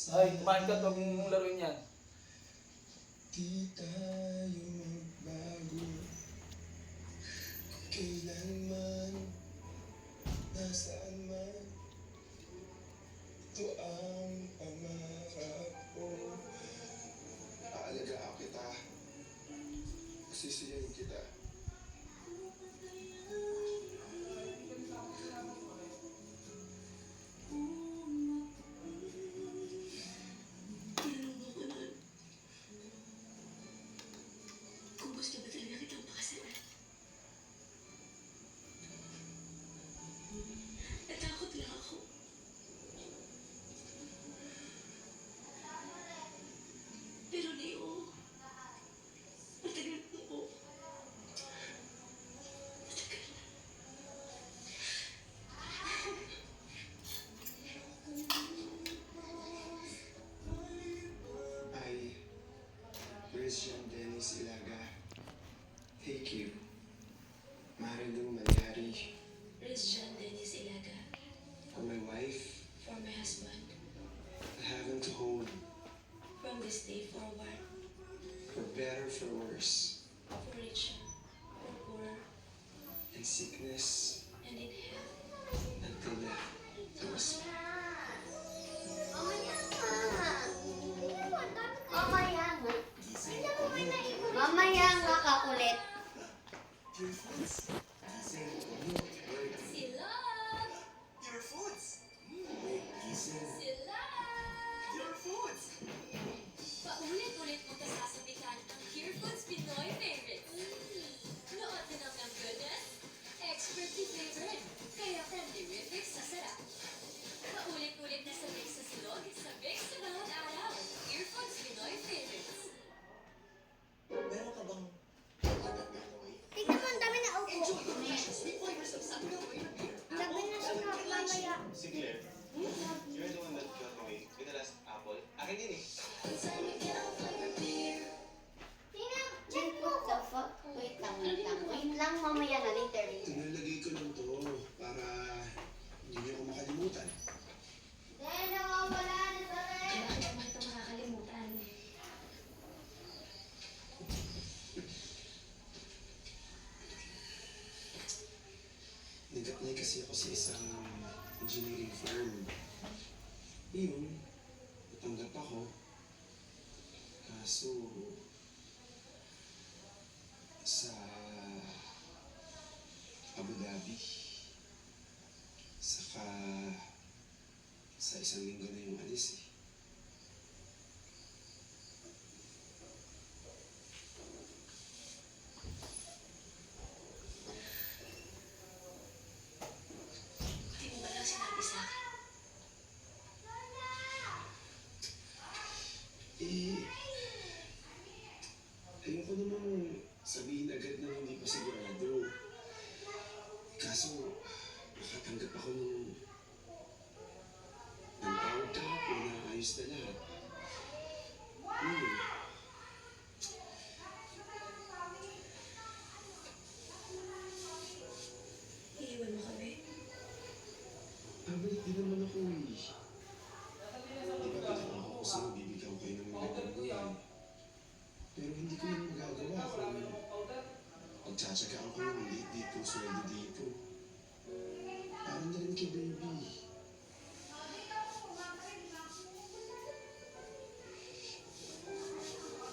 Ay, kumain ka, huwag mong laruin yan. Di tayo magbago kailanman, nasaan man. Ito ang pangarap ko. Aalagaan kita, sisiyahin kita. Kung gusto ba talaga kitang pakasalan? Natakot lang ako. Pero Leo, matagal na po. Matagal na. I, Christian Dennis Ilaga, take you. Marilyn Malyari, Christian Dennis Ilaga, for my wife, for my husband, having to hold, from this day forward, for better, for worse, for richer, for poorer, in sickness, and in health. until death do us part. Mamaya nga kakulit. Sila! Sila! Paulit-ulit mo kasasabitan ang Pure Foods Pinoy favorites. Noon din ang goodness, expertly flavored, kaya friendly sa sarap. Paulit-ulit na sabik sa silog, sabik sa bawat araw. Pure Foods Pinoy favorites. Meron ka bang Tignan mo, ang dami na upo. enjoy the delicious sweet flavors of Sapporo Wave Beer? Sabi na sino mamaya. Si Claire, you're the one that got away with the last apple. Akin din eh. Tingnan, check mo ko. Wait lang, mamaya na later. Tinalagay ko lang to para hindi niyo ako makalimutan. Then, wala na sa rin. Bakit mo ito makakalimutan? Nag-apply kasi ako sa isang engineering firm. Yun, natanggap ako. Kaso, sa Abu Dhabi. Saka, sa isang linggo na yung alis eh. Hindi mo ba lang sinabi sa akin? Ayoko namang sabihin agad na hindi ko sigurado. Kaso, nakatanggap ako ng tawag kahapon na ayos na lahat. Iiwan mo kami? Babalik din naman ako eh. Di ba pinangako ko sa'yo, bibigyan ko kayo ng magandang buhay. Pero hindi ko naman magagawa kung pagtsatsagaan ko yung late dito, sweldo dito. Parang na rin kay baby.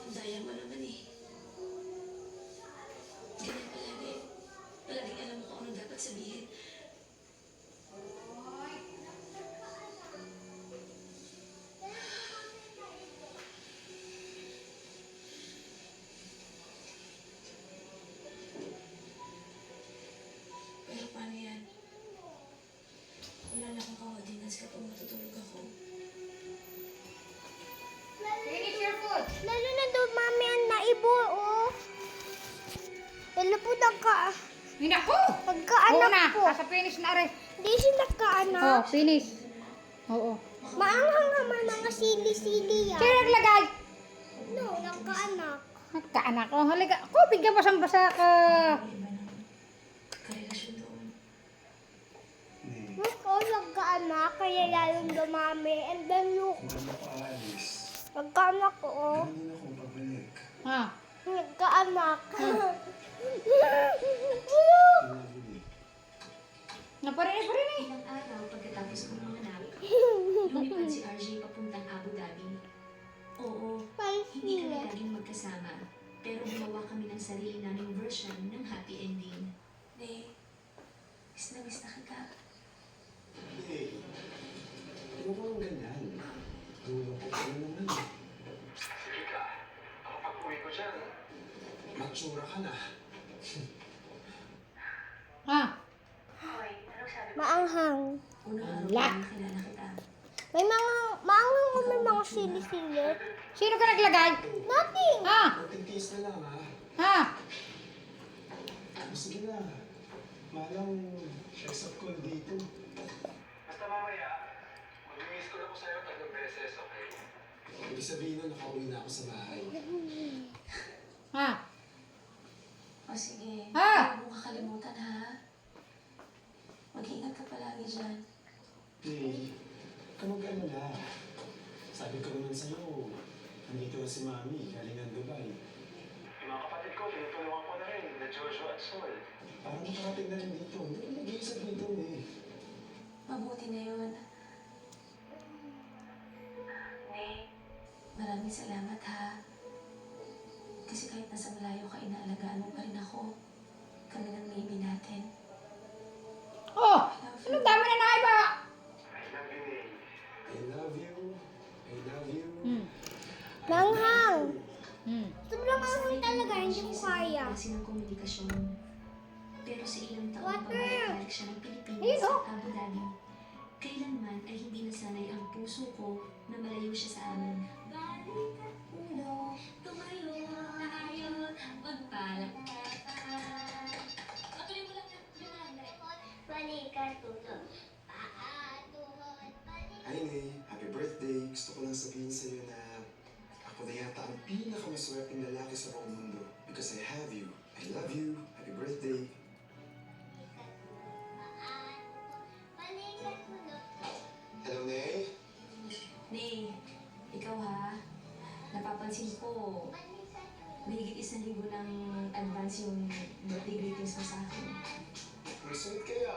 Ang daya mo naman eh. Ganyan palagi. Palaging alam mo kung anong dapat sabihin. Pero paano yan? Wala na akong ka-audience kapag matutulog ako. Lalo na doon, mami, ang naibo, oh. Lalo po nagka... Ay, naku! Pagkaanak Oo na, po. nasa finish na rin. Hindi siya nagkaanak. Oh, finish. Oo. Maanghang naman mga sili-sili yan. Sino naglagay? No, nagkaanak. Nagkaanak. Oh, halika. Ako, bigyan basang-basa ka. Karelasyon doon. ko nagkaanak, kaya lalong dumami. And then look, Kung ano pa, Alice, nagkaanak ko, ganun akong pabalik. Ha? nagkaanak. Pinabili. Naparinig, parinig. Ilang araw pagkatapos kong manganak, lumipad si RJ papuntang Abu Dhabi. Oo, hindi kami laging magkasama, pero gumawa kami ng sarili naming version ng happy ending. Ne, miss na kita. Hey, ano ba ang ganyan? Dulo ko pa naman. Sige ka, ako pag-uwi ko dyan, matsura ka na. Ha? Maanghang. Unang Ala. araw pa kilala kita. May mga, maanghang ko may mga sili-silit. Sino ka naglagay? Nothing. Ha? Magtintiis na lang, ha? Ha? Sige na. Malang except call dito. Basta mamaya, mag-miss ko na po sa'yo 3 beses, okay? Ibig sabihin nun, nakauwi na ako sa bahay. Ha? O sige, Ah! huwag mong kakalimutan ha. Mag-ingat ka palagi dyan. Hey, kamag-ano na. Sabi ko naman sa'yo, nandito na si Mami, galing ng Dubai. Yung mga kapatid ko, tinutulungan ko na rin, na Joshua at Sol. Parang nakarating na rin dito. Hindi nag-iisip dito eh. Mabuti na yun. Ne, maraming salamat ha. Kasi kahit nasa malayo ka, inaalagaan mo pa rin ako. Kami ng baby natin. Oh! Anong dami na naiba? I love you, eh. I love you. I love you. Maanghang. Hmm. Sobrang anghang talaga, hindi ko kaya. Klase ng komunikasyon. Pero sa ilang taon Water. pabalik siya ng Pilipinas Ayun, oh. sa Abu Dhabi. Kailanman ay hindi nasanay ang puso ko na malayo siya sa amin. Balikan ulo, tumayo tayo, magpalakatan. Patuloy mo lang na, tuloy mo lang na. Balikan tulog. Paatuhod, balikan. Hi, Nay. Happy birthday. Gusto ko lang sabihin sa'yo na ako na yata ang pinakamaswerteng lalaki sa buong mundo. Because I have you. I love you. Happy birthday. Balikan tulog. Hello, Nay. Nay, ikaw ha, napapansin ko, mahigit 1,000 ng advance yung birthday greetings mo sa akin. Ang sweet kaya.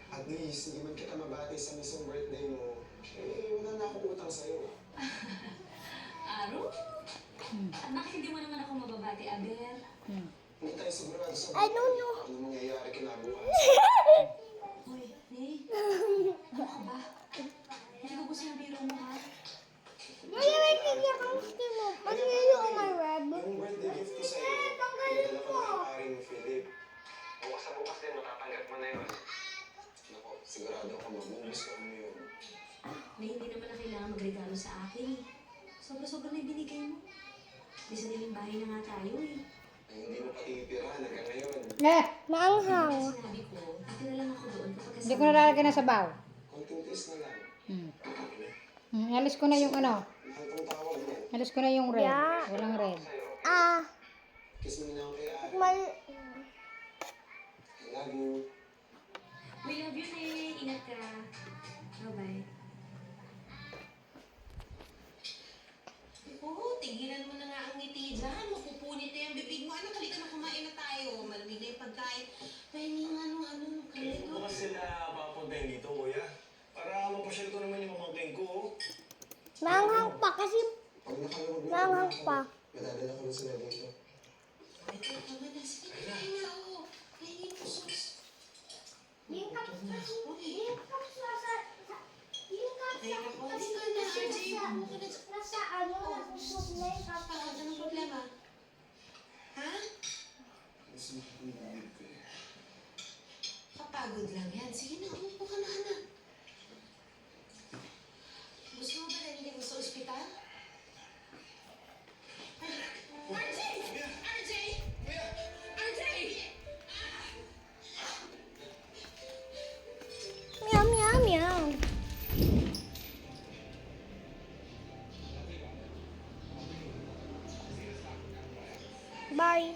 At least, hindi man kita mabati sa mismong birthday mo, eh, wala na akong utang sa'yo. Aro? At bakit hindi mo naman ako mababati, Aber? Hindi tayo sigurado sa I don't know. ano mangyayari kinabukas. Hoy, Nay, ano ka ba? Hindi ko gusto yung biro mo ha. Wala may tigyan kang gusto mo. Masilo ko may web. Yung birthday gift ko sa'yo, tanggalin pinadala ko mo. na kay paring Philip. Bukas sa bukas din, matatanggap mo na yun. Naku, sigurado ako mag-miss ko mo yun. Na hindi naman na kailangan magregalo sa akin eh. Sobra-sobra na ibinigay mo. May sariling bahay na nga tayo eh. Ay, hindi mo patitirahan hanggang ngayon. Maanghang. Kaya sinabi ko, titira lang ako doon kapag Hindi ko nalalagyan ng sabaw. Konting tiis na lang. Hmm. Okay na. Alis ko na yung ano. Mahal kong tawag mo. Alis ko na yung red. Yeah. Walang red. Kiss mo na lang kay Ari. Mal... I love you. We love you, Nay. Ingat ka. Bye-bye. Oo, tigilan mo na nga ang ngiti dyan. Mapupunit na yung bibig mo. Ano, halika na kumain na tayo. Malamig na yung pagkain. Pahingi nga nung kalito. Bukas sila papuntahin dito, kuya. Para mapasyal ko naman yung pamangkin ko. Maanghang pa kasi Pag nakalawag mo, maanghang pa. madadala ko na sila dito. Ay, tama na. Sige, kain na ako. Kainin mo, sus. Yung cups kasi, yung cups nasa, yung cups Ay, naku, kasi hindi ka na, nasa, RJ. Huwag ka na. nasa ano, nasa soup na yung cups. Anong problema? Ha? Mas makulit ko eh. Kapagod lang yan. Sige na, umupo ka na, anak. Gusto mo ba narinig mo sa ospital? RJ! RJ! RJ! Meow, meow, meow. Bye.